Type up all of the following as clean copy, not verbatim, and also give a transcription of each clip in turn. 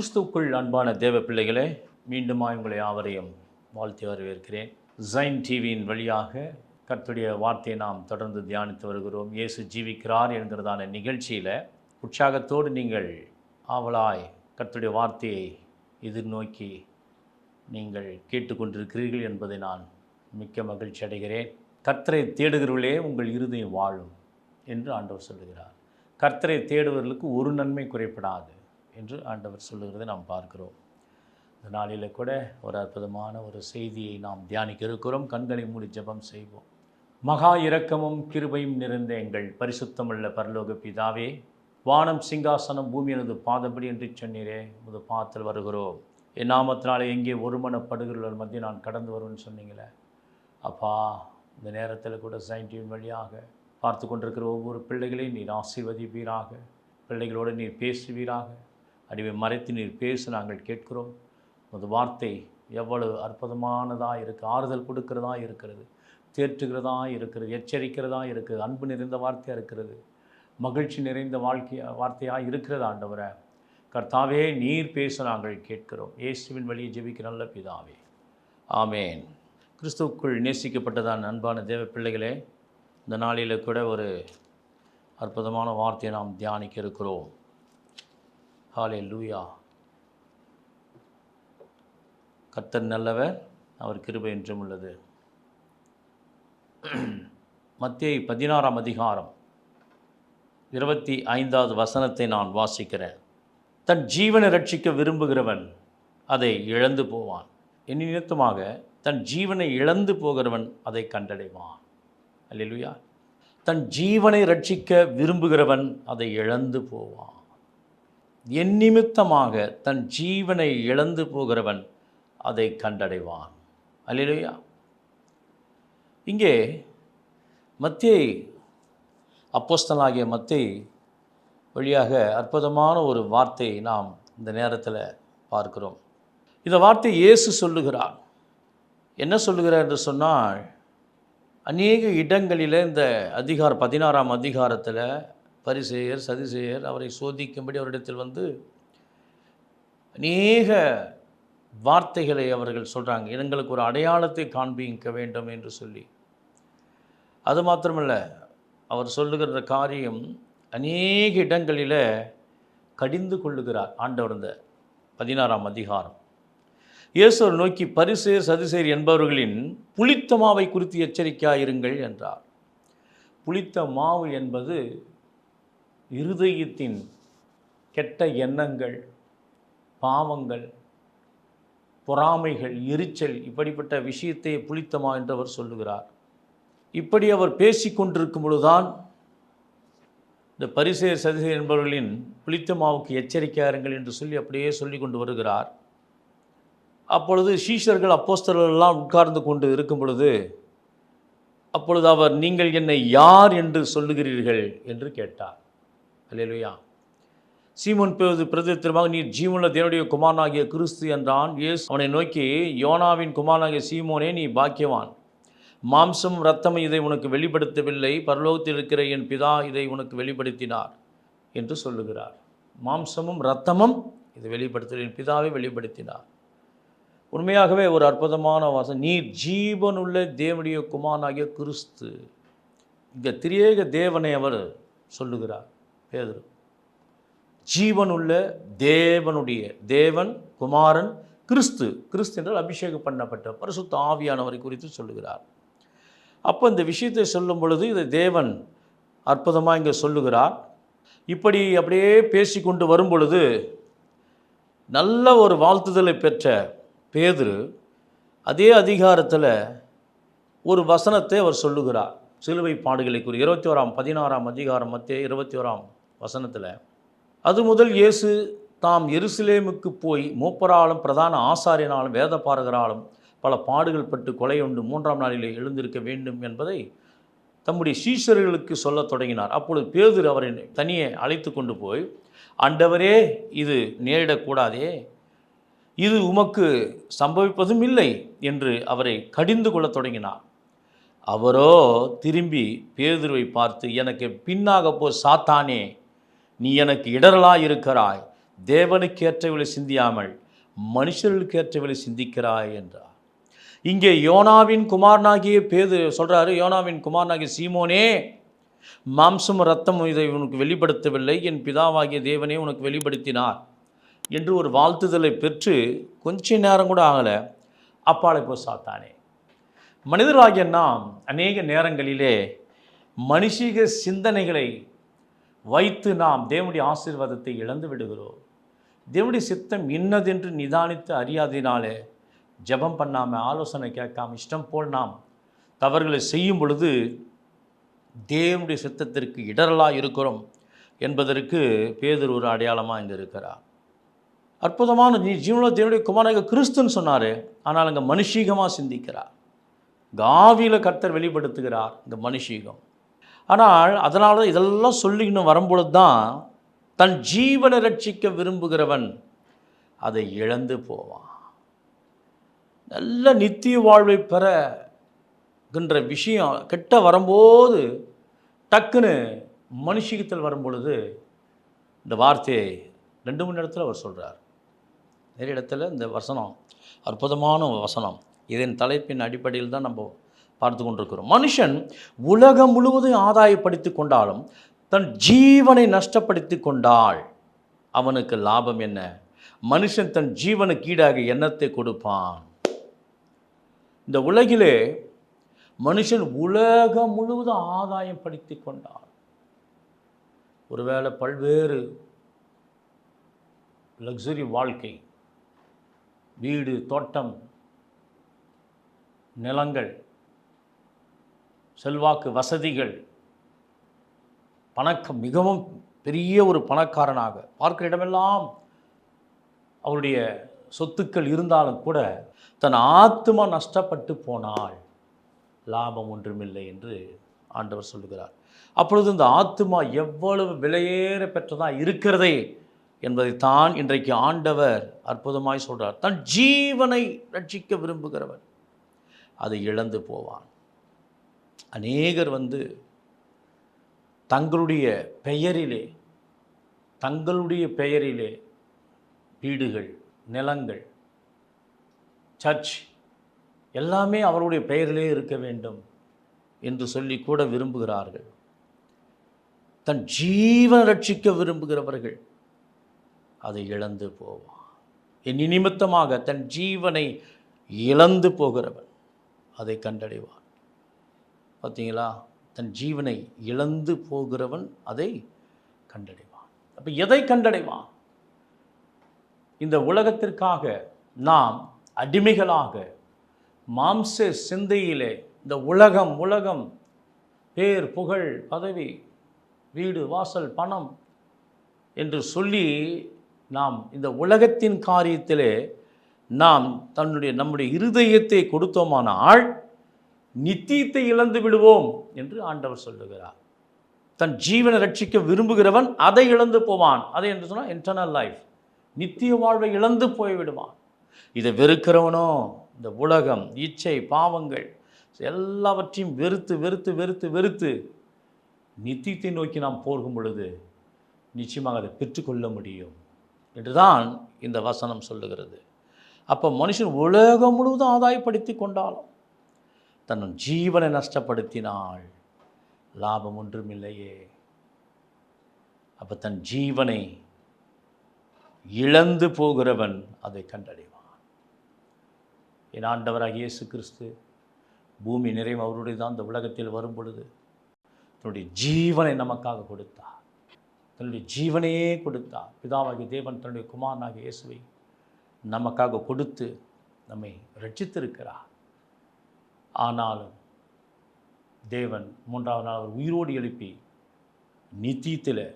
கிறிஸ்துவுக்குள் அன்பான தேவ பிள்ளைகளே, மீண்டுமாய் உங்களை யாவரையும் வாழ்த்தி வரவேற்கிறேன். ஜைன் டிவியின் வழியாக கர்த்தருடைய வார்த்தையை நாம் தொடர்ந்து தியானித்து வருகிறோம். இயேசு ஜீவிக்கிறார் என்கிறதான நிகழ்ச்சியில் உற்சாகத்தோடு நீங்கள் ஆவலாய் கர்த்தருடைய வார்த்தையை எதிர்நோக்கி நீங்கள் கேட்டுக்கொண்டிருக்கிறீர்கள் என்பதை நான் மிக்க மகிழ்ச்சி அடைகிறேன். கர்த்தரை தேடுகிறவர்களே உங்கள் இருதயம் வாழும் என்று ஆண்டவர் சொல்லுகிறார். கர்த்தரை தேடுவர்களுக்கு ஒரு நன்மை குறைப்படாது என்று ஆண்டவர் சொல்லுகிறதை நாம் பார்க்கிறோம். இந்த நாளில் கூட ஒரு அற்புதமான ஒரு செய்தியை நாம் தியானிக்க இருக்கிறோம். கண்களை மூடி ஜெபம் செய்வோம். மகா இரக்கமும் கிருபையும் நிறைந்த எங்கள் பரிசுத்தமுள்ள பரலோக பிதாவே, வானம் சிங்காசனம் பூமி எனது பாதப்படி என்று சொன்னீரே, உமது பாதத்தில் வருகிறோம். என் நாமத்தினாலே எங்கே ஒருமனப்படுகிறவர்கள் மத்திய நான் கடந்து வருவேன்னு சொன்னீங்களே அப்பா, இந்த நேரத்தில் கூட ஜைன் டிவி வழியாக பார்த்து கொண்டிருக்கிற ஒவ்வொரு பிள்ளைகளையும் நீர் ஆசீர்வதிப்பீராக. பிள்ளைகளோடு நீர் பேசுவீராக. அடிவை மறைத்து நீர் பேச நாங்கள் கேட்கிறோம். உமது வார்த்தை எவ்வளவு அற்புதமானதாக இருக்குது, ஆறுதல் கொடுக்கிறதா இருக்கிறது, தேற்றுகிறதா இருக்கிறது, எச்சரிக்கிறதா இருக்குது, அன்பு நிறைந்த வார்த்தையாக இருக்கிறது, மகிழ்ச்சி நிறைந்த வார்த்தையாக இருக்கிறது. ஆண்டவரை கர்த்தாவே நீர் பேச நாங்கள் கேட்கிறோம். இயேசுவின் வழியை ஜெபிக்கிற நல்ல பிதாவே, ஆமேன். கிறிஸ்துவுக்குள் நேசிக்கப்பட்டதான் அன்பான தேவ பிள்ளைகளே, இந்த நாளில் கூட ஒரு அற்புதமான வார்த்தையை நாம் தியானிக்க இருக்கிறோம். ஹல்லேலூயா. கர்த்தர் நல்லவர், அவர் கிருபை என்றும் உள்ளது. மத்தேயு 16ஆம் அதிகாரம் 25வது வசனத்தை நான் வாசிக்கிறேன். தன் ஜீவனை ரட்சிக்க விரும்புகிறவன் அதை இழந்து போவான். என் நிமித்தமாக தன் ஜீவனை இழந்து போகிறவன் அதை கண்டடைவான். அல்லேலூயா. தன் ஜீவனை ரட்சிக்க விரும்புகிறவன் அதை இழந்து போவான். என் நிமித்தமாக தன் ஜீவனை இழந்து போகிறவன் அதை கண்டடைவான். அல்லேலூயா. இங்கே மத்தேயு அப்போஸ்தலனாகிய மத்தேயு வழியாக அற்புதமான ஒரு வார்த்தையை நாம் இந்த நேரத்தில் பார்க்கிறோம். இந்த வார்த்தை இயேசு சொல்லுகிறார். என்ன சொல்லுகிறார் என்று சொன்னால், அநேக இடங்களில் இந்த 16ஆம் அதிகாரத்தில் பரிசேயர் சதுசேயர் அவரை சோதிக்கும்படி அவரிடத்தில் வந்து அநேக வார்த்தைகளை அவர்கள் சொல்கிறாங்க. எங்களுக்கு ஒரு அடையாளத்தை காண்பிக்க வேண்டும் என்று சொல்லி. அது மாத்திரமல்ல, அவர் சொல்லுகிற காரியம் அநேக இடங்களில் கடிந்து கொள்ளுகிறார் ஆண்டவர். இந்த 16ஆம் அதிகாரம் இயேசுவை நோக்கி பரிசேயர் சதுசேயர் என்பவர்களின் புளித்த மாவை குறித்து எச்சரிக்கையாயிருங்கள் என்றார். புளித்த மாவு என்பது இருதயத்தின் கெட்ட எண்ணங்கள், பாவங்கள், பொறாமைகள், எரிச்சல், இப்படிப்பட்ட விஷயத்தை புளித்தமா என்று அவர் சொல்லுகிறார். இப்படி அவர் பேசிக்கொண்டிருக்கும் பொழுதுதான் இந்த பரிசேயர் சதுசேயர் என்பவர்களின் புளித்த மாவுக்கு எச்சரிக்கையாருங்கள் என்று சொல்லி அப்படியே சொல்லி கொண்டு வருகிறார். அப்பொழுது சீஷர்கள் அப்போஸ்தலர்கள் எல்லாம் உட்கார்ந்து கொண்டு இருக்கும் பொழுது, அப்பொழுது அவர், நீங்கள் என்னை யார் என்று சொல்லுகிறீர்கள் என்று கேட்டார். அல்லேலூயா. சீமோன் பேதுரு பிரதித்திரமாக, நீர் ஜீவனுள்ள தேவனுடைய குமாரனாகிய கிறிஸ்து என்றான். இயேசு அவனை நோக்கி, யோனாவின் குமாரனாகிய சீமோனே, நீ பாக்கியவான். மாம்சம் இரத்தமும் இதை உனக்கு வெளிப்படுத்தவில்லை, பரலோகத்தில் இருக்கிற என் பிதா இதை உனக்கு வெளிப்படுத்தினார் என்று சொல்லுகிறார். மாம்சமும் இரத்தமும் இதை வெளிப்படுத்த என் பிதாவை வெளிப்படுத்தினார். உண்மையாகவே ஒரு அற்புதமான வாசம். நீர் ஜீவனுள்ள தேவனுடைய குமாரனாகிய கிறிஸ்து. இங்கே திரியேக தேவனை அவர் சொல்லுகிறார். பேதுரு ஜீவனுள்ள தேவனுடைய தேவன், குமாரன், கிறிஸ்து. கிறிஸ்து என்றால் அபிஷேகம் பண்ணப்பட்ட பரிசுத்த ஆவியானவரை குறித்து சொல்லுகிறார். அப்போ இந்த விஷயத்தை சொல்லும் பொழுது இதை தேவன் அற்புதமாக இங்கே சொல்லுகிறார். இப்படி அப்படியே பேசி கொண்டு வரும் பொழுது நல்ல ஒரு வாழ்த்துதலை பெற்ற பேதுரு அதே அதிகாரத்தில் ஒரு வசனத்தை அவர் சொல்லுகிறார். சிலுவை பாடுகளை கூறி 16ஆம் அதிகாரம் மத்தேயு 21ஆம் வசனத்தில், அது முதல் இயேசு தாம் எருசலேமுக்கு போய் மூப்பராலும் பிரதான ஆசாரியனாலும் வேத பாரகராலும் பல பாடுகள் பட்டு கொலையுண்டு 3ஆம் நாளிலே எழுந்திருக்க வேண்டும் என்பதை தம்முடைய சீஷர்களுக்கு சொல்லத் தொடங்கினார். அப்பொழுது பேதுரு அவரை தனியே அழைத்து கொண்டு போய், ஆண்டவரே, இது நேரிடக்கூடாதே, இது உமக்கு சம்பவிப்பதும் இல்லை என்று அவரை கடிந்து கொள்ளத் தொடங்கினார். அவரோ திரும்பி பேதுருவை பார்த்து, எனக்கு பின்னாக போ சாத்தானே, நீ எனக்கு இடரலாய் இருக்கிறாய், தேவனுக்கு ஏற்றவளை சிந்தியாமல் மனுஷர்களுக்கு ஏற்றவளை சிந்திக்கிறாய் என்றார். இங்கே யோனாவின் குமாரனாகிய சொல்கிறாரு, யோனாவின் குமாரனாகிய சீமோனே, மாம்சம் ரத்தம் இதை உனக்கு வெளிப்படுத்தவில்லை, என் பிதாவாகிய தேவனே உனக்கு வெளிப்படுத்தினார் என்று ஒரு வாழ்த்துதலை பெற்று கொஞ்ச நேரம் கூட ஆகலை, அப்பாலை போ சாத்தானே. மனிதராகிய நாம் அநேக நேரங்களிலே மனுஷீக சிந்தனைகளை வைத்து நாம் தேவனுடைய ஆசீர்வாதத்தை இழந்து விடுகிறோம். தேவனுடைய சித்தம் இன்னதென்று நிதானித்து அறியாதினாலே ஜெபம் பண்ணாமல், ஆலோசனை கேட்காம, இஷ்டம் போல் நாம் தவறுகளை செய்யும் பொழுது தேவனுடைய சித்தத்திற்கு இடரலாக இருக்கிறோம் என்பதற்கு பேதுரு ஒரு அடையாளமாக இங்கே இருக்கிறார். அற்புதமான ஜீவனில் தேவனுடைய குமாரனாகிய கிறிஸ்துன்னு சொன்னார், ஆனால் அங்கே மனுஷீகமாக சிந்திக்கிறார். ஆவியில் கர்த்தர் வெளிப்படுத்துகிறார் இந்த மனுஷீகம். ஆனால் அதனால இதெல்லாம் சொல்லிக்கணும் வரும்பொழுது தான் தன் ஜீவனை ரட்சிக்க விரும்புகிறவன் அதை இழந்து போவான். நல்ல நித்திய வாழ்வை பெறகின்ற விஷயம் கிட்ட வரும்போது டக்குன்னு மனுஷீகத்தில் வரும்பொழுது இந்த வார்த்தையை 2-3 இடத்துல அவர் சொல்கிறார். நிறைய இடத்துல இந்த வசனம் அற்புதமான வசனம். இதன் தலைப்பின் அடிப்படையில் தான் நம்ம பார்த்து கொண்டிருக்கிறோம். மனுஷன் உலகம் முழுவதும் ஆதாயப்படுத்தி கொண்டாலும் தன் ஜீவனை நஷ்டப்படுத்தி கொண்டால் அவனுக்கு லாபம் என்ன? மனுஷன் தன் ஜீவனுக்கு ஈடாக எண்ணத்தை கொடுப்பான். இந்த உலகிலே மனுஷன் உலகம் முழுவதும் ஆதாயப்படுத்தி கொண்டால், ஒருவேளை பல்வேறு லக்ஸுரி வாழ்க்கை, வீடு, தோட்டம், நிலங்கள், செல்வாக்கு, வசதிகள், மிகவும் பெரிய ஒரு பணக்காரனாக பார்க்கிற இடமெல்லாம் அவருடைய சொத்துக்கள் இருந்தாலும் கூட தன் ஆத்மா நஷ்டப்பட்டு போனால் லாபம் ஒன்றுமில்லை என்று ஆண்டவர் சொல்லுகிறார். அப்பொழுது இந்த ஆத்மா எவ்வளவு விலையேற பெற்றதாக இருக்கிறதே என்பதைத்தான் இன்றைக்கு ஆண்டவர் அற்புதமாய் சொல்கிறார். தன் ஜீவனை ரட்சிக்க விரும்புகிறவர் அதை இழந்து போவான். அநேகர் தங்களுடைய பெயரிலே வீடுகள், நிலங்கள், சர்ச் எல்லாமே அவருடைய பெயரிலே இருக்க வேண்டும் என்று சொல்லி கூட விரும்புகிறார்கள். தன் ஜீவனை ரட்சிக்க விரும்புகிறவர்கள் அதை இழந்து போவான். என் நிமித்தமாக தன் ஜீவனை இழந்து போகிறவன் அதை கண்டடைவான். பார்த்தீங்களா? தன் ஜீவனை இழந்து போகிறவன் அதை கண்டடைவான். அப்போ எதை கண்டடைவான்? இந்த உலகத்திற்காக நாம் அடிமைகளாக மாம்ச சிந்தையிலே இந்த உலகம், பேர், புகழ், பதவி, வீடு, வாசல், பணம் என்று சொல்லி நாம் இந்த உலகத்தின் காரியத்திலே நாம் நம்முடைய இருதயத்தை கொடுத்தோமானால் நித்தியத்தை இழந்து விடுவோம் என்று ஆண்டவர் சொல்லுகிறார். தன் ஜீவனை ரட்சிக்க விரும்புகிறவன் அதை இழந்து போவான். அதை என்று சொன்னால் இன்டர்னல் லைஃப், நித்திய வாழ்வை இழந்து போய்விடுவான். இதை வெறுக்கிறவனோ இந்த உலகம், இச்சை, பாவங்கள் எல்லாவற்றையும் வெறுத்து வெறுத்து வெறுத்து வெறுத்து நித்தியத்தை நோக்கி நாம் போகும் பொழுது நிச்சயமாக அதை பெற்றுக்கொள்ள முடியும் என்றுதான் இந்த வசனம் சொல்லுகிறது. அப்போ மனுஷன் உலகம் முழுவதும் ஆதாயப்படுத்தி கொண்டாலும் தன் ஜீவனை நஷ்டப்படுத்தினால் லாபம் ஒன்றுமில்லையே. அப்போ தன் ஜீவனை இழந்து போகிறவன் அதை கண்டடைவான். என் ஆண்டவராகிய இயேசு கிறிஸ்து பூமி நிறைவு அவருடைய தான் இந்த உலகத்தில் வரும் பொழுது தன்னுடைய ஜீவனை நமக்காக கொடுத்தார். தன்னுடைய ஜீவனையே கொடுத்தார். பிதாவாகிய தேவன் தன்னுடைய குமாரனாகிய இயேசுவை நமக்காக கொடுத்து நம்மை ரட்சித்திருக்கிறார். ஆனாலும் தேவன் 3ஆவது நாள் அவர் உயிரோடு எழுப்பி நித்தியத்தில்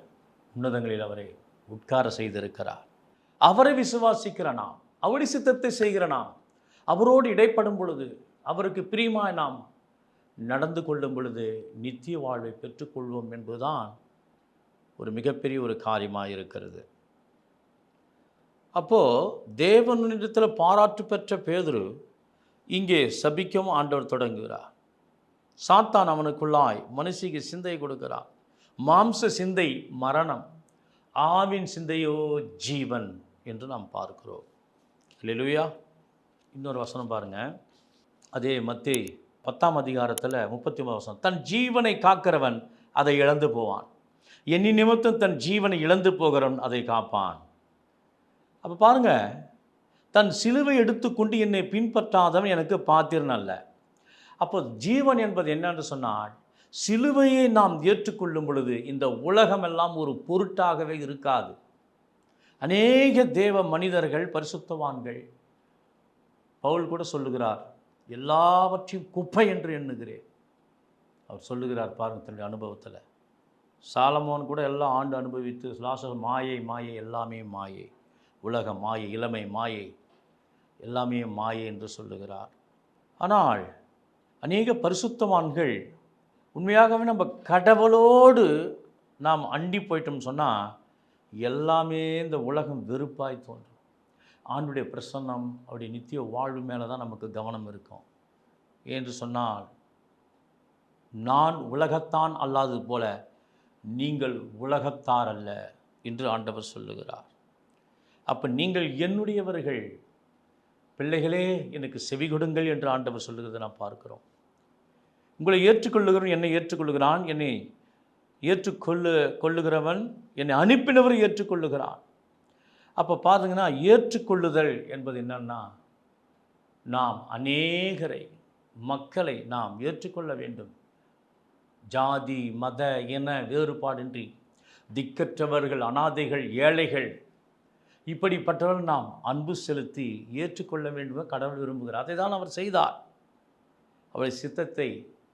உன்னதங்களில் அவரை உட்கார செய்திருக்கிறார். அவரை விசுவாசிக்கிற நாம், அவருடைய சித்தத்தை செய்கிற நாம், அவரோடு இடைப்படும் பொழுது, அவருக்கு பிரியமாய் நாம் நடந்து கொள்ளும் பொழுது நித்திய வாழ்வை பெற்றுக்கொள்வோம் என்பதுதான் ஒரு மிகப்பெரிய ஒரு காரியமாக இருக்கிறது. அப்போது தேவனிடத்தில் பாராட்டு பெற்ற பேதுரு இங்கே சபிக்கவும் ஆண்டவர் தொடங்குகிறார். சாத்தான் அவனுக்குள்ளாய் மனுஷிக்கு சிந்தை கொடுக்கிறார். மாம்ச சிந்தை மரணம், ஆவின் சிந்தையோ ஜீவன் என்று நாம் பார்க்கிறோம். அல்லேலூயா. இன்னொரு வசனம் பாருங்கள். அதே மத்தேயு 10ஆம் அதிகாரத்தில் 39 வசனம். தன் ஜீவனை காக்கிறவன் அதை இழந்து போவான், என்னி நிமித்தம் தன் ஜீவனை இழந்து போகிறவன் அதை காப்பான். அப்போ பாருங்கள், தன் சிலுவை எடுத்துக்கொண்டு என்னை பின்பற்றாதவன் எனக்கு பாத்திரன் அல்ல. அப்போ ஜீவன் என்பது என்னென்று சொன்னால், சிலுவையை நாம் ஏற்றுக்கொள்ளும் பொழுது இந்த உலகமெல்லாம் ஒரு பொருட்டாகவே இருக்காது. அநேக தேவ மனிதர்கள், பரிசுத்தவான்கள், பவுல் கூட சொல்லுகிறார், எல்லாவற்றையும் குப்பை என்று எண்ணுகிறேன். அவர் சொல்லுகிறார் பாருங்கள் தன்னுடைய அனுபவத்தில். சாலமோன் கூட எல்லாம் ஆண்டு அனுபவித்து லாசர் மாயை மாயை எல்லாமே மாயை, உலக மாயை, இளமை மாயை, எல்லாமே மாயை என்று சொல்லுகிறார். ஆனால் அநேக பரிசுத்தவான்கள் உண்மையாகவே நம்ம கடவுளோடு நாம் அண்டி போயிட்டோம்னு சொன்னால் எல்லாமே இந்த உலகம் வெறுப்பாய் தோன்றும். ஆண்டுடைய பிரசன்னம், அவருடைய நித்திய வாழ்வு மேலே தான் நமக்கு கவனம் இருக்கும். என்று சொன்னால், நான் உலகத்தான் அல்லாதது போல நீங்கள் உலகத்தார் அல்ல என்று ஆண்டவர் சொல்லுகிறார். அப்போ நீங்கள் என்னுடையவர்கள், பிள்ளைகளே எனக்கு செவி கொடுங்கள் என்று ஆண்டவர் சொல்லுகிறதை நாம் பார்க்கிறோம். உங்களை ஏற்றுக்கொள்ளுகிறவன் என்னை ஏற்றுக்கொள்ளுகிறான், என்னை கொள்ளுகிறவன் என்னை அனுப்பினவரை ஏற்றுக்கொள்ளுகிறான். அப்போ பாருங்கன்னா, ஏற்றுக்கொள்ளுதல் என்பது என்னன்னா, நாம் அநேகரை, மக்களை நாம் ஏற்றுக்கொள்ள வேண்டும். ஜாதி மத என வேறுபாடின்றி திக்கற்றவர்கள், அனாதைகள், ஏழைகள், இப்படிப்பட்டவர்கள் நாம் அன்பு செலுத்தி ஏற்றுக்கொள்ள வேண்டும் கடவுள் விரும்புகிறார். அதை தான் அவர் செய்தார். அவருடைய சித்தத்தை,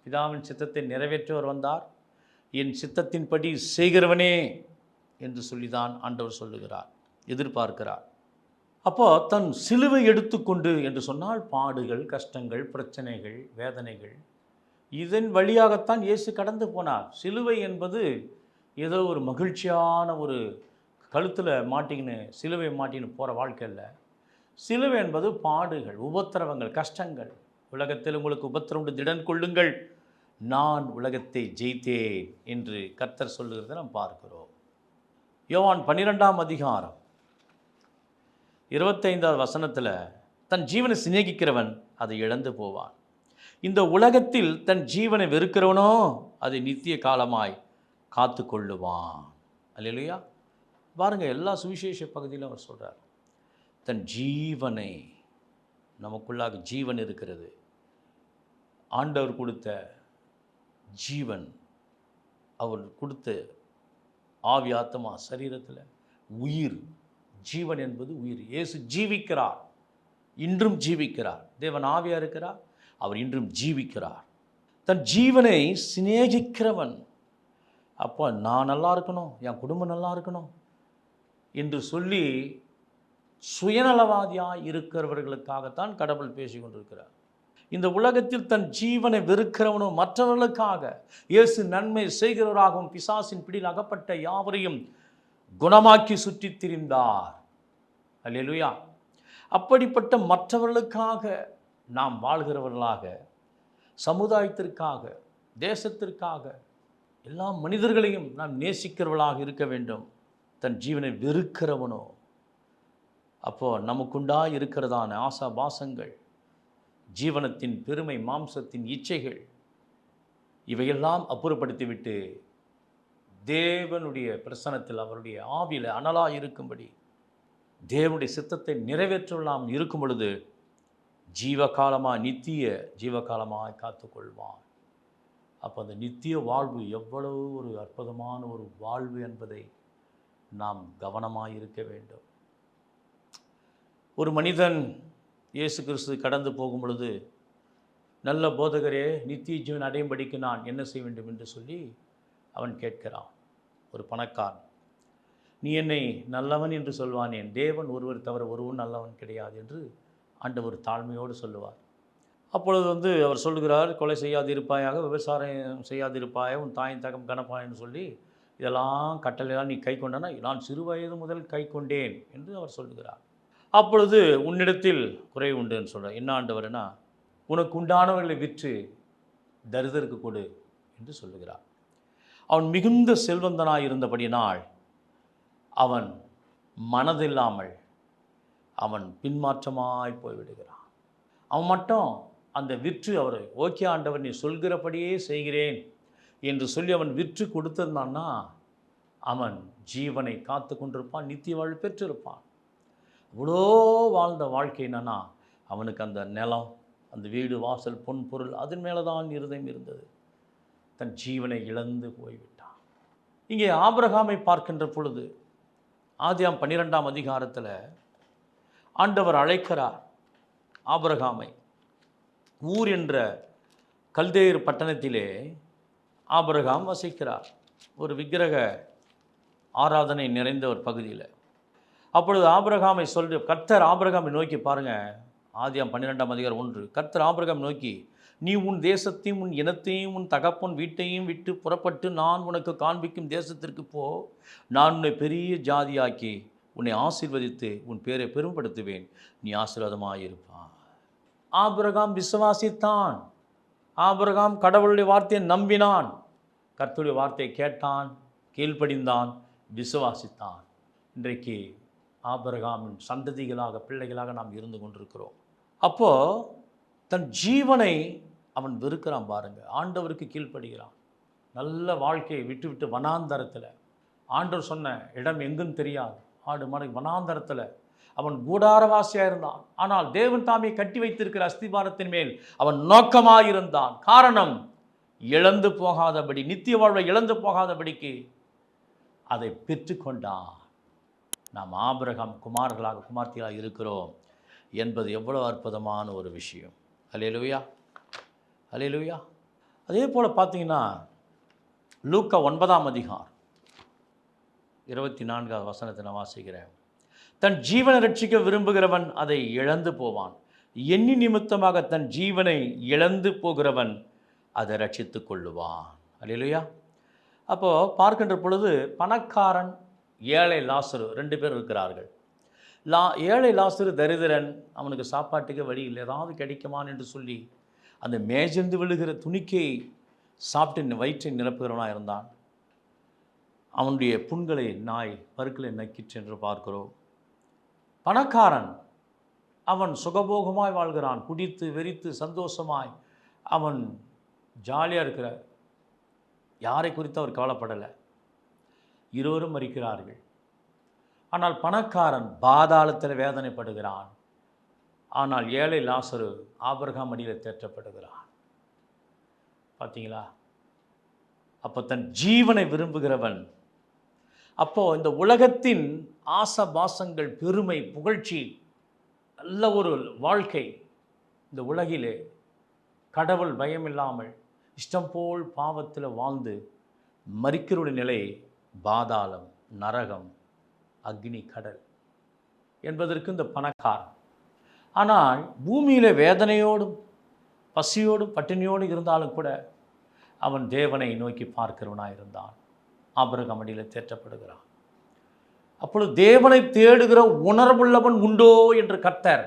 பிதாவின் சித்தத்தை நிறைவேற்றவர் வந்தார். என் சித்தத்தின்படி செய்கிறவனே என்று சொல்லிதான் ஆண்டவர் சொல்லுகிறார், எதிர்பார்க்கிறார். அப்போ தன் சிலுவை எடுத்துக்கொண்டு என்று சொன்னால் பாடுகள், கஷ்டங்கள், பிரச்சனைகள், வேதனைகள், இதன் வழியாகத்தான் இயேசு கடந்து போனார். சிலுவை என்பது ஏதோ ஒரு மகிழ்ச்சியான ஒரு கழுத்தில் மாட்டிக்கின்னு சிலுவை மாட்டின்னு போகிற வாழ்க்கை இல்லை. சிலுவை என்பது பாடுகள், உபத்திரவங்கள், கஷ்டங்கள். உலகத்தில் உங்களுக்கு உபத்திரம் உண்டு, திடன் கொள்ளுங்கள், நான் உலகத்தை ஜெயித்தேன் என்று கர்த்தர் சொல்லுகிறதை நாம் பார்க்கிறோம். யோவான் 12ஆம் அதிகாரம் 25வது வசனத்தில், தன் ஜீவனை சிநேகிக்கிறவன் அதை இழந்து போவான், இந்த உலகத்தில் தன் ஜீவனை வெறுக்கிறவனோ அதை நித்திய காலமாய் காத்து கொள்ளுவான். அல்லேலூயா. பாருங்கள், எல்லா சுவிசேஷ பகுதியிலும் அவர் சொல்கிறார், தன் ஜீவனை, நமக்குள்ளாக ஜீவன் இருக்கிறது, ஆண்டவர் கொடுத்த ஜீவன், அவர் கொடுத்த ஆவி, ஆத்மா, சரீரத்தில் உயிர், ஜீவன் என்பது உயிர். இயேசு ஜீவிக்கிறார், இன்றும் ஜீவிக்கிறார். தேவன் ஆவியாக இருக்கிறார், அவர் இன்றும் ஜீவிக்கிறார். தன் ஜீவனை சிநேகிக்கிறவன், அப்போ நான் நல்லா இருக்கணும், என் குடும்பம் நல்லா இருக்கணும் என்று சொல்லி சுயநலவாதியாக இருக்கிறவர்களுக்காகத்தான் கடவுள் பேசி கொண்டிருக்கிறார். இந்த உலகத்தில் தன் ஜீவனை வெறுக்கிறவனும் மற்றவர்களுக்காக இயேசு நன்மை செய்கிறவராகவும் பிசாசின் பிடியில் அகப்பட்ட யாவரையும் குணமாக்கி சுற்றி திரிந்தார். அல்லேலூயா. அப்படிப்பட்ட மற்றவர்களுக்காக நாம் வாழ்கிறவர்களாக, சமுதாயத்திற்காக, தேசத்திற்காக, எல்லா மனிதர்களையும் நாம் நேசிக்கிறவர்களாக இருக்க வேண்டும். தன் ஜீவனை வெறுக்கிறவனோ, அப்போது நமக்குண்டா இருக்கிறதான ஆசா பாசங்கள், ஜீவனத்தின் பெருமை, மாம்சத்தின் இச்சைகள், இவையெல்லாம் அப்புறப்படுத்திவிட்டு தேவனுடைய பிரசன்னத்தில், அவருடைய ஆவியில் அனலாக இருக்கும்படி, தேவனுடைய சித்தத்தை நிறைவேற்றலாம் இருக்கும் பொழுது ஜீவகாலமாக, நித்திய ஜீவகாலமாக காத்துக்கொள்வான். அப்போ அந்த நித்திய வாழ்வு எவ்வளவு ஒரு அற்புதமான ஒரு வாழ்வு என்பதை நாம் கவனமாக இருக்க வேண்டும். ஒரு மனிதன் இயேசு கிறிஸ்து கடந்து போகும் பொழுது, நல்ல போதகரே, நித்திய ஜீவன் அடையும்படிக்கு நான் என்ன செய்ய வேண்டும் என்று சொல்லி அவன் கேட்கிறான். ஒரு பணக்காரன், நீ என்னை நல்லவன் என்று சொல்வானேன், தேவன் ஒருவர் தவிர ஒருவன் நல்லவன் கிடையாது என்று ஆண்டவர் தாழ்மையோடு சொல்லுவார். அப்பொழுது அவர் சொல்லுகிறார், கொலை செய்யாதிருப்பாயாக, விபச்சாரம் செய்யாதிருப்பாயாக, உன் தாயின் தகம் கணப்பான்னு சொல்லி இதெல்லாம் கட்டளையெல்லாம் நீ கை கொண்டானா, நான் சிறு வயது முதல் கை கொண்டேன் என்று அவர் சொல்லுகிறார். அப்பொழுது உன்னிடத்தில் குறை உண்டுன்னு சொல்கிறார். என்ன ஆண்டவர்னா, உனக்கு உண்டானவர்களை விற்று தரிதருக்கு கொடு என்று சொல்லுகிறார். அவன் மிகுந்த செல்வந்தனாக இருந்தபடியினால் அவன் மனதில்லாமல் அவன் பின்மாற்றமாய் போய்விடுகிறான். அவன் மட்டும் அந்த விற்று அவர் ஓகே ஆண்டவர் நீ சொல்கிறபடியே செய்கிறேன் என்று சொல்லி அவன் விற்று கொடுத்திருந்தான்னா அவன் ஜீவனை காத்து கொண்டிருப்பான், நித்திய வாழ்வு பெற்றிருப்பான். அவ்வளோ வாழ்ந்த வாழ்க்கை என்னன்னா அவனுக்கு அந்த நிலம், அந்த வீடு, வாசல், பொன், பொருள் அதன் மேலே தான் இருதயம் இருந்தது. தன் ஜீவனை இழந்து போய்விட்டான். இங்கே ஆபிரகாமை பார்க்கின்ற பொழுது ஆதியாம் 12ஆம் அதிகாரத்தில் ஆண்டவர் அழைக்கிறார் ஆபிரகாமை. ஊர் என்ற கல்தேயர் பட்டணத்திலே ஆபிரகாம் வசிக்கிறார், ஒரு விக்கிரக ஆராதனை நிறைந்த ஒரு பகுதியில். அப்பொழுது ஆபிரகாமை கர்த்தர் ஆபிரகாமை நோக்கி பாருங்கள், ஆதியாம் 12ஆம் அதிகாரம் 1. கர்த்தர் ஆபிரகாம் நோக்கி, நீ உன் தேசத்தையும் உன் இனத்தையும் உன் தகப்பன் வீட்டையும் விட்டு புறப்பட்டு நான் உனக்கு காண்பிக்கும் தேசத்திற்கு போ. நான் உன்னை பெரிய ஜாதியாக்கி உன்னை ஆசீர்வதித்து உன் பேரை பெரும்படுத்துவேன், நீ ஆசீர்வாதமாயிருப்பான். ஆபிரகாம் விசுவாசித்தான். ஆபிரகாம் கடவுளுடைய வார்த்தையை நம்பினான், கர்த்தருடைய வார்த்தையை கேட்டான், கீழ்ப்படிந்தான், விசுவாசித்தான். இன்றைக்கு ஆபிரகாமின் சந்ததிகளாக, பிள்ளைகளாக நாம் இருந்து கொண்டிருக்கிறோம். அப்போது தன் ஜீவனை அவன் வெறுக்கிறான் பாருங்க, ஆண்டவருக்கு கீழ்ப்படுகிறான். நல்ல வாழ்க்கையை விட்டு விட்டு வனாந்தரத்தில், ஆண்டவர் சொன்ன இடம் எங்குன்னு தெரியாது, ஆடு மாடு வனாந்தரத்தில் அவன் கூடாரவாசியாக இருந்தான். ஆனால் தேவன் தாமே கட்டி வைத்திருக்கிற அஸ்திபாரத்தின் மேல் அவன் நோக்கமாயிருந்தான். காரணம், இழந்து போகாதபடி, நித்திய வாழ்வை இழந்து போகாதபடிக்கு அதை பெற்றுக்கொண்டான். நாம் ஆபிரகாம் குமார்களாக, குமார்த்திகளாக இருக்கிறோம் என்பது எவ்வளோ அற்புதமான ஒரு விஷயம். அல்லேலூயா, அல்லேலூயா. அதே போல் பார்த்தீங்கன்னா லூக்கா 9ஆம் அதிகாரம் 24ஆவது வசனத்தை நான் வாசிக்கிறேன். தன் ஜீவனை ரட்சிக்க விரும்புகிறவன் அதை இழந்து போவான், எண்ணி நிமித்தமாக தன் ஜீவனை இழந்து போகிறவன் அதை ரட்சித்து கொள்ளுவான். அல்லேலூயா. அப்போது பார்க்கின்ற பொழுது பணக்காரன், ஏழை லாசரு 2 பேர் இருக்கிறார்கள். ஏழை லாசரு தரித்திரன், அவனுக்கு சாப்பாட்டுக்கு வழி இல்லை, ஏதாவது கிடைக்குமான் என்று சொல்லி அந்த மேஜிருந்து விழுகிற துணிக்கை சாப்பிட்டு வயிற்றை நிரப்புகிறவனாக இருந்தான். அவனுடைய புண்களை நாய் பருக்களை நக்கிற்று என்று பார்க்கிறோம். பணக்காரன் அவன் சுகபோகமாய் வாழ்கிறான், குடித்து வெறித்து சந்தோஷமாய் அவன் ஜாலியாக இருக்கிறார், யாரை குறித்து அவர் கவலைப்படலை. இருவரும் மரிக்கிறார்கள். ஆனால் பணக்காரன் பாதாளத்தில் வேதனைப்படுகிறான். ஆனால் ஏழை லாசரு ஆபிரகாம் அடியில் தேற்றப்படுகிறான். பார்த்தீங்களா? அப்போ தன் ஜீவனை விரும்புகிறவன், அப்போது இந்த உலகத்தின் ஆசபாசங்கள், பெருமை, புகழ்ச்சி, நல்ல ஒரு வாழ்க்கை, இந்த உலகிலே கடவுள் பயம் இல்லாமல் இஷ்டம் போல் பாவத்தில் வாழ்ந்து மரிக்கிறோட நிலை பாதாளம், நரகம், அக்னி, கடல் என்பதற்கு இந்த பணக்காரன். ஆனால் பூமியில் வேதனையோடும் பசியோடும் பட்டினியோடு இருந்தாலும் கூட அவன் தேவனை நோக்கி பார்க்கிறவனாக இருந்தான். ஆபிரகாம் அடியில் தேற்றப்படுகிறான். அப்பொழுது தேவனை தேடுகிற உணர்வுள்ளவன் உண்டோ என்று கர்த்தர்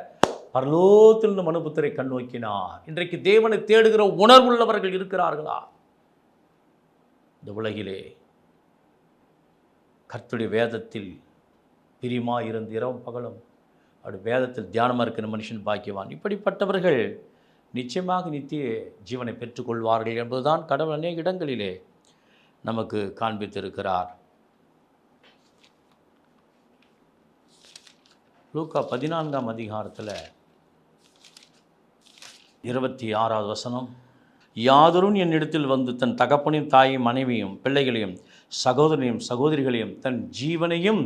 பரலோகத்திலிருந்து மனுபுத்திரை கண்ணோக்கினார். இன்றைக்கு தேவனை தேடுகிற உணர்வுள்ளவர்கள் இருக்கிறார்களா? இந்த உலகிலே கர்த்தருடைய வேதத்தில் பிரியமாக இருந்து இரவும் பகலும் அப்படி வேதத்தில் தியானமாக இருக்கிற மனுஷன் பாக்கியவான். இப்படிப்பட்டவர்கள் நிச்சயமாக நித்திய ஜீவனை பெற்றுக்கொள்வார்கள் என்பதுதான் கடவுள் அநேக இடங்களிலே நமக்கு காண்பித்திருக்கிறார். லூக்கா 14ஆம் அதிகாரத்தில் 26வது வசனம், யாதொருவன் என்னிடத்தில் வந்து தன் தகப்பனையும் தாயையும் மனைவியும் பிள்ளைகளையும் சகோதரனையும் சகோதரிகளையும் தன் ஜீவனையும்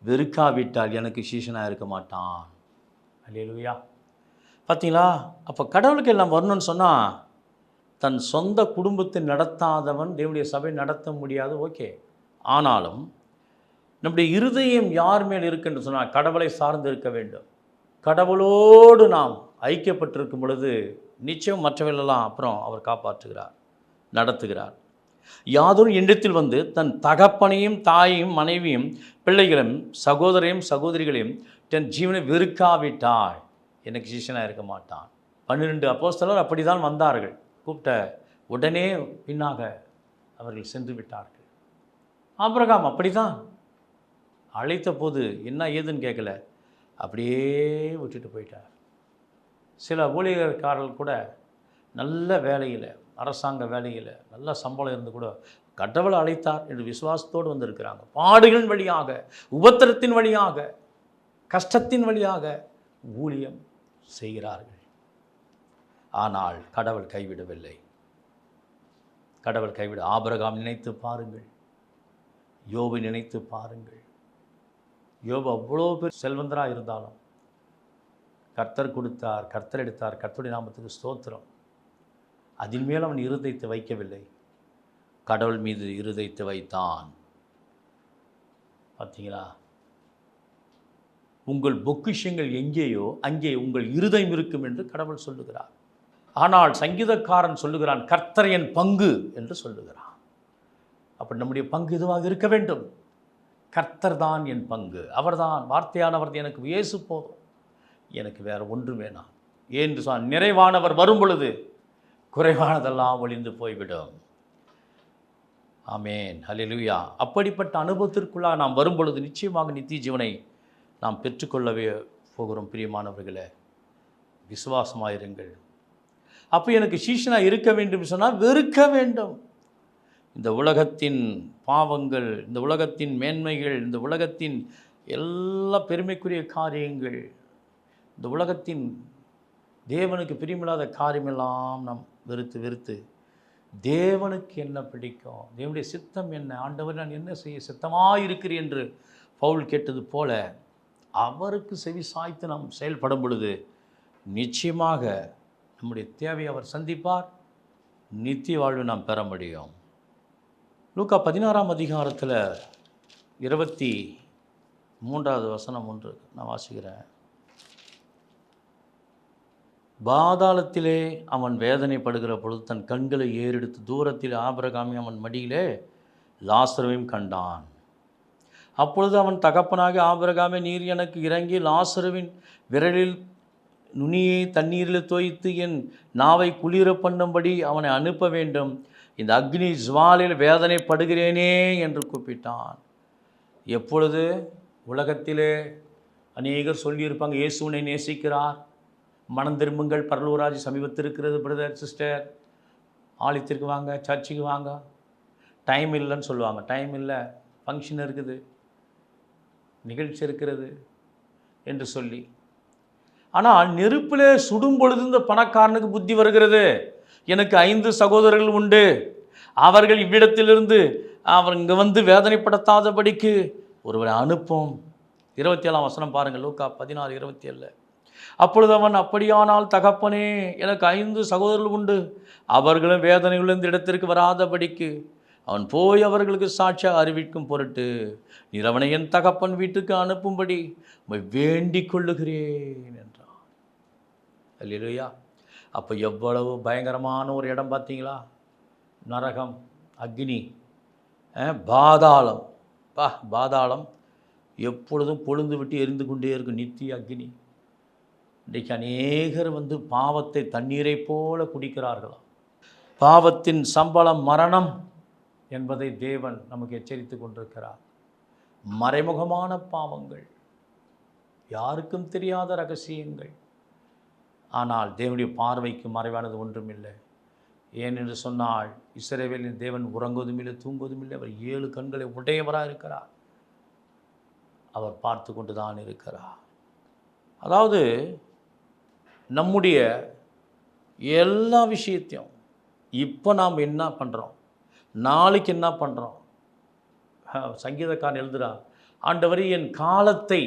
வெறுக்காவிட்டால் எனக்கு சீஷனாக இருக்க மாட்டான். அல்லேலூயா. பார்த்தீங்களா? அப்போ கடவுளுக்கு எல்லாம் வரணும்னு சொன்னால் தன் சொந்த குடும்பத்தை நடத்தாதவன் தேவனுடைய சபை நடத்த முடியாது. ஓகே, ஆனாலும் நம்முடைய இருதயம் யார் மேல் இருக்குன்னு சொன்னால் கடவுளை சார்ந்து இருக்க வேண்டும். கடவுளோடு நாம் ஐக்கியப்பட்டிருக்கும் பொழுது நிச்சயம் மற்றவர்களெல்லாம் அப்புறம் அவர் காப்பாற்றுகிறார், நடத்துகிறார். யாதொரு எண்ணத்தில் வந்து தன் தகப்பனையும் தாயையும் மனைவியும் பிள்ளைகளையும் சகோதரையும் சகோதரிகளையும் தன் ஜீவனை வெறுக்காவிட்டால் எனக்கு சிஷ்யனாக இருக்க மாட்டான். 12 அப்போஸ்தலர் அப்படி தான் வந்தார்கள். கூப்பிட்ட உடனே பின்னாக அவர்கள் சென்று விட்டார்கள். ஆபிரகாம் அப்படி தான். அழைத்த போது என்ன ஏதுன்னு கேட்கல, அப்படியே விட்டுட்டு போயிட்டார். சில ஊழியர்காரர்கள் கூட நல்ல வேலையில், அரசாங்க வேலையில் நல்ல சம்பளம் இருந்து கூட கடவுள் அழைத்தார் என்று விசுவாசத்தோடு வந்திருக்கிறாங்க. பாடுகளின் வழியாக, உபத்திரத்தின் வழியாக, கஷ்டத்தின் வழியாக ஊழியம் செய்கிறார்கள். ஆனால் கடவுள் கைவிடவில்லை. கடவுள் கைவிட ஆபிரகாம் நினைத்து பாருங்கள், யோபை நினைத்து பாருங்கள். யோபு அவ்வளோ பேர் செல்வந்தராக இருந்தாலும் கர்த்தர் கொடுத்தார், கர்த்தர் எடுத்தார், கர்த்தருடைய நாமத்துக்கு ஸ்தோத்திரம். அதின் மேல் அவன் இருதயத்தை வைக்கவில்லை, கடவுள் மீது இருதயத்தை வைத்தான். பார்த்தீங்களா? உங்கள் பொக்கிஷங்கள் எங்கேயோ அங்கே உங்கள் இருதயம் இருக்கும் என்று கடவுள் சொல்லுகிறார். ஆனால் சங்கீதக்காரன் சொல்லுகிறான், கர்த்தர் என் பங்கு என்று சொல்லுகிறான். அப்படி நம்முடைய பங்கு இதுவாக இருக்க வேண்டும். கர்த்தர் தான் என் பங்கு, அவர்தான் வார்த்தையானவர், எனக்கு இயேசு போதும், எனக்கு வேறு ஒன்றும் வேணாம் என்று சொன்ன நிறைவானவர் வரும் பொழுது குறைவானதெல்லாம் ஒளிந்து போய்விடும். ஆமேன், ஹல்லேலூயா. அப்படிப்பட்ட அனுபவத்திற்குள்ளாக நாம் வரும் பொழுது நிச்சயமாக நித்திய ஜீவனை நாம் பெற்றுக்கொள்ளவே போகிறோம். பிரியமானவர்களே, விசுவாசமாயிருங்கள். அப்போ எனக்கு சீஷனாக இருக்க வேண்டும் சொன்னால் வெறுக்க வேண்டும். இந்த உலகத்தின் பாவங்கள், இந்த உலகத்தின் மேன்மைகள், இந்த உலகத்தின் எல்லா பெருமைக்குரிய காரியங்கள், இந்த உலகத்தின் தேவனுக்கு பிரியமில்லாத காரியமெல்லாம் நாம் வெறுத்து தேவனுக்கு என்ன பிடிக்கும், தேவனுடைய சித்தம் என்ன, ஆண்டவர் நான் என்ன செய்ய சித்தமாக இருக்கிறேன் என்று பவுல் கேட்டது போல அவருக்கு செவி சாய்த்து நாம் செயல்படும் பொழுது நிச்சயமாக நம்முடைய தேவையை அவர் சந்திப்பார், நித்திய வாழ்வு நாம் பெற முடியும். லூக்கா 16ஆம் அதிகாரத்தில் 23வது வசனம் ஒன்று நான் வாசிக்கிறேன். பாதாளத்திலே அவன் வேதனைப்படுகிற பொழுது தன் கண்களை ஏறெடுத்து தூரத்தில் ஆபிரகாமை அவன் மடியிலே லாசருவையும் கண்டான். அப்பொழுது அவன் தகப்பனாக ஆபிரகாமே, நீர் எனக்கு இறங்கி லாசருவின் விரலில் நுனியை தண்ணீரில் தோய்த்து என் நாவை குளிர பண்ணும்படி அவனை அனுப்ப வேண்டும், இந்த அக்னி ஜுவாலில் வேதனைப்படுகிறேனே என்று கூப்பிட்டான். எப்பொழுது உலகத்திலே அநேகர் சொல்லியிருப்பாங்க, இயேசுனை நேசிக்கிறார், மனம் திரும்புங்கள், பரலூராஜ் சமீபத்தில் இருக்கிறது, பிரதர் சிஸ்டர் ஆலயத்திற்கு வாங்க, சர்ச்சுக்கு வாங்க, டைம் இல்லைன்னு சொல்லுவாங்க. டைம் இல்லை, ஃபங்க்ஷன் இருக்குது, நிகழ்ச்சி இருக்கிறது என்று சொல்லி. ஆனால் நெருப்பில் சுடும் பொழுது இந்த பணக்காரனுக்கு புத்தி வருகிறது, எனக்கு 5 சகோதரர்கள் உண்டு, அவர்கள் இவ்விடத்திலிருந்து அவர் இங்கே வந்து வேதனைப்படுத்தாதபடிக்கு ஒருவரை அனுப்பும். 27ஆம் வசனம் பாருங்கள், லூக்கா 16:27. அப்பொழுது அவன், அப்படியானால் தகப்பனே, எனக்கு 5 சகோதரர்கள் உண்டு, அவர்களும் வேதனைகள் இந்த இடத்திற்கு வராதபடிக்கு அவன் போய் அவர்களுக்கு சாட்சியாக அறிவிக்கும் பொருட்டு நீர் அவனை என் தகப்பன் வீட்டுக்கு அனுப்பும்படி வேண்டிக் கொள்ளுகிறேன் என்றான். அல்லேலூயா. அப்போ எவ்வளவு பயங்கரமான ஒரு இடம் பார்த்தீங்களா? நரகம், அக்னி, பாதாளம். பாதாளம் எப்பொழுதும் பொழுந்து விட்டு எரிந்து கொண்டே இருக்கும் நித்திய அக்னி. இன்றைக்கு அநேகர் வந்து பாவத்தை தண்ணீரை போல குடிக்கிறார்களாம். பாவத்தின் சம்பளம் மரணம் என்பதை தேவன் நமக்கு எச்சரித்து கொண்டிருக்கிறார். மறைமுகமான பாவங்கள், யாருக்கும் தெரியாத ரகசியங்கள், ஆனால் தேவனுடைய பார்வைக்கு மறைவானது ஒன்றுமில்லை. ஏனென்று சொன்னால் இஸ்ரவேலின் தேவன் உறங்குவதும் இல்லை, தூங்குவதும் இல்லை. அவர் 7 கண்களை உடையவராக இருக்கிறார், அவர் பார்த்து கொண்டு தான் இருக்கிறார். அதாவது நம்முடைய எல்லா விஷயத்தையும் இப்போ நாம் என்ன பண்ணுறோம், நாளைக்கு என்ன பண்ணுறோம். சங்கீதக்காரன் எழுதுகிறா, ஆண்டவர் என் காலத்தை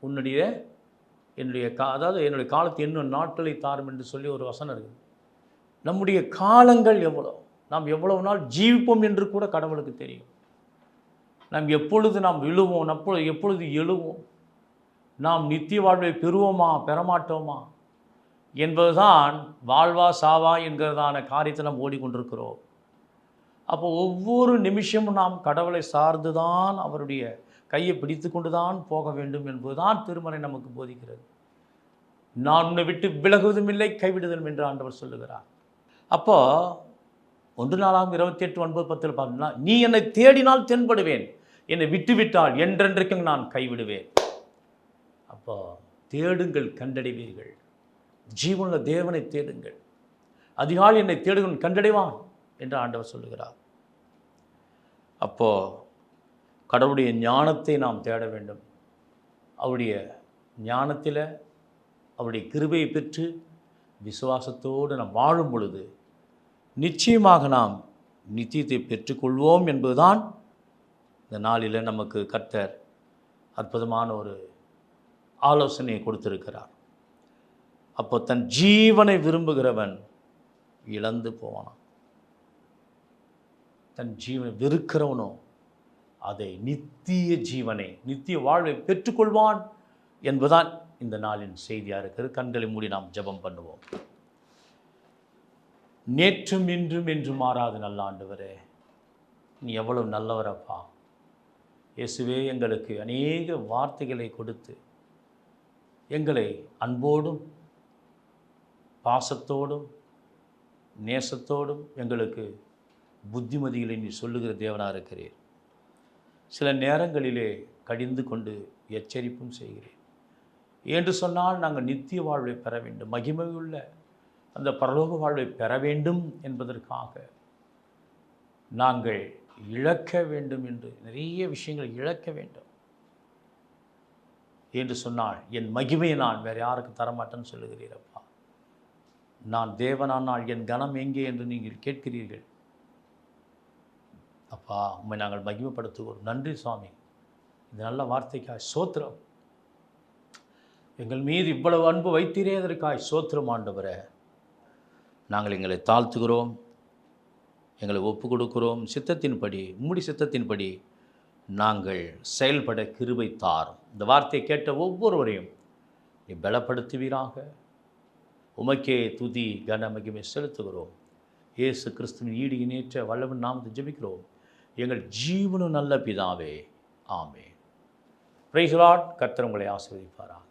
என்னுடைய காலத்தை இன்னும் நாட்களை தாரும் என்று சொல்லி ஒரு வசனம் இருக்குது. நம்முடைய காலங்கள் எவ்வளோ, நாம் எவ்வளவு நாள் ஜீவிப்போம் என்று கூட கடவுளுக்கு தெரியும். நாம் எப்பொழுது நாம் விழுவோம், எப்பொழுது எழுவோம், நாம் நித்திய வாழ்வை பெறுவோமா பெறமாட்டோமா என்பதுதான் வாழ்வா சாவா என்கிறதான காரியத்தை நாம் ஓடிக்கொண்டிருக்கிறோம். அப்போ ஒவ்வொரு நிமிஷமும் நாம் கடவுளை சார்ந்து தான், அவருடைய கையை பிடித்து கொண்டு தான் போக வேண்டும் என்பதுதான் திருமறை நமக்கு போதிக்கிறது. நான் உன்னை விட்டு விலகுவதும் இல்லை, கைவிடுதலும் என்று ஆண்டவர் சொல்லுகிறார். அப்போ 1 நாளாகமம் 28:9-10 பார்த்தீங்கன்னா, நீ என்னை தேடினால் தென்படுவேன், என்னை விட்டுவிட்டால் என்றென்றைக்கும் நான் கைவிடுவேன். அப்போ தேடுங்கள், கண்டடைவீர்கள். ஜீவனுள்ள தேவனை தேடுங்கள். அதிகாலை என்னை தேடுங்கள், கண்டடைவான் என்று ஆண்டவர் சொல்லுகிறார். அப்போ கடவுளுடைய ஞானத்தை நாம் தேட வேண்டும். அவருடைய ஞானத்தில் அவருடைய கிருபையை பெற்று விசுவாசத்தோடு நாம் வாழும் பொழுது நிச்சயமாக நாம் நித்தியத்தை பெற்றுக்கொள்வோம் என்பதுதான் இந்த நாளில் நமக்கு கர்த்தர் அற்புதமான ஒரு ஆலோசனையை கொடுத்திருக்கிறார். அப்போ தன் ஜீவனை விரும்புகிறவன் இழந்து போவானான். தன் ஜீவனை வெறுக்கிறவனோ அதை நித்திய ஜீவனை, நித்திய வாழ்வை பெற்றுக்கொள்வான் என்பதுதான் இந்த நாளின் செய்தியாக இருக்கிறது. கண்களை மூடி நாம் ஜெபம் பண்ணுவோம். நேற்றும் இன்றும் என்றும் மாறாத நல்ல ஆண்டவரே, நீ எவ்வளவு நல்லவரப்பா. இயேசுவே, எங்களுக்கு அநேக வார்த்தைகளை கொடுத்து எங்களை அன்போடும் பாசத்தோடும் நேசத்தோடும் எங்களுக்கு புத்திமதிகளை நீ சொல்லுகிற தேவனாக இருக்கிறீர். சில நேரங்களிலே கடிந்து கொண்டு எச்சரிப்பும் செய்கிறேன். என்று சொன்னால் நாங்கள் நித்திய வாழ்வை பெற வேண்டும், மகிமையுள்ள அந்த பரலோக வாழ்வை பெற வேண்டும் என்பதற்காக நாங்கள் இழக்க வேண்டும் என்று நிறைய விஷயங்களை இழக்க வேண்டும் என்று சொன்னால் என் மகிமையை நான் வேறு யாருக்கு தரமாட்டேன்னு சொல்லுகிறீரப்பா. நான் தேவனானால் என் கனம் எங்கே என்று நீங்கள் கேட்கிறீர்கள். அப்பா, உண்மை நாங்கள் மகிமைப்படுத்துவோம். நன்றி சுவாமி, இந்த நல்ல வார்த்தைக்காய் சோத்திரம். எங்கள் மீது இவ்வளவு அன்பு வைத்தீரே, அதற்காய் சோத்திரம் ஆண்டவரே. நாங்கள் எங்களை தாழ்த்துகிறோம், எங்களை ஒப்பு கொடுக்கிறோம். சித்தத்தின்படி, உம்முடைய சித்தத்தின்படி நாங்கள் செயல்பட கிருபை தாரும். இந்த வார்த்தையை கேட்ட ஒவ்வொருவரையும் நீ பலப்படுத்துவீராக. உமக்கே துதி கன மகிமை செலுத்துகிறோம். இயேசு கிறிஸ்துவின் ஈடு இணையற்ற வல்லவன் நாமத்தை ஜெபிக்கிறோம் எங்கள் ஜீவனும் நல்ல பிதாவே, ஆமென். Praise the Lord. கர்த்தர் உங்களை ஆசீர்வதிப்பாராக.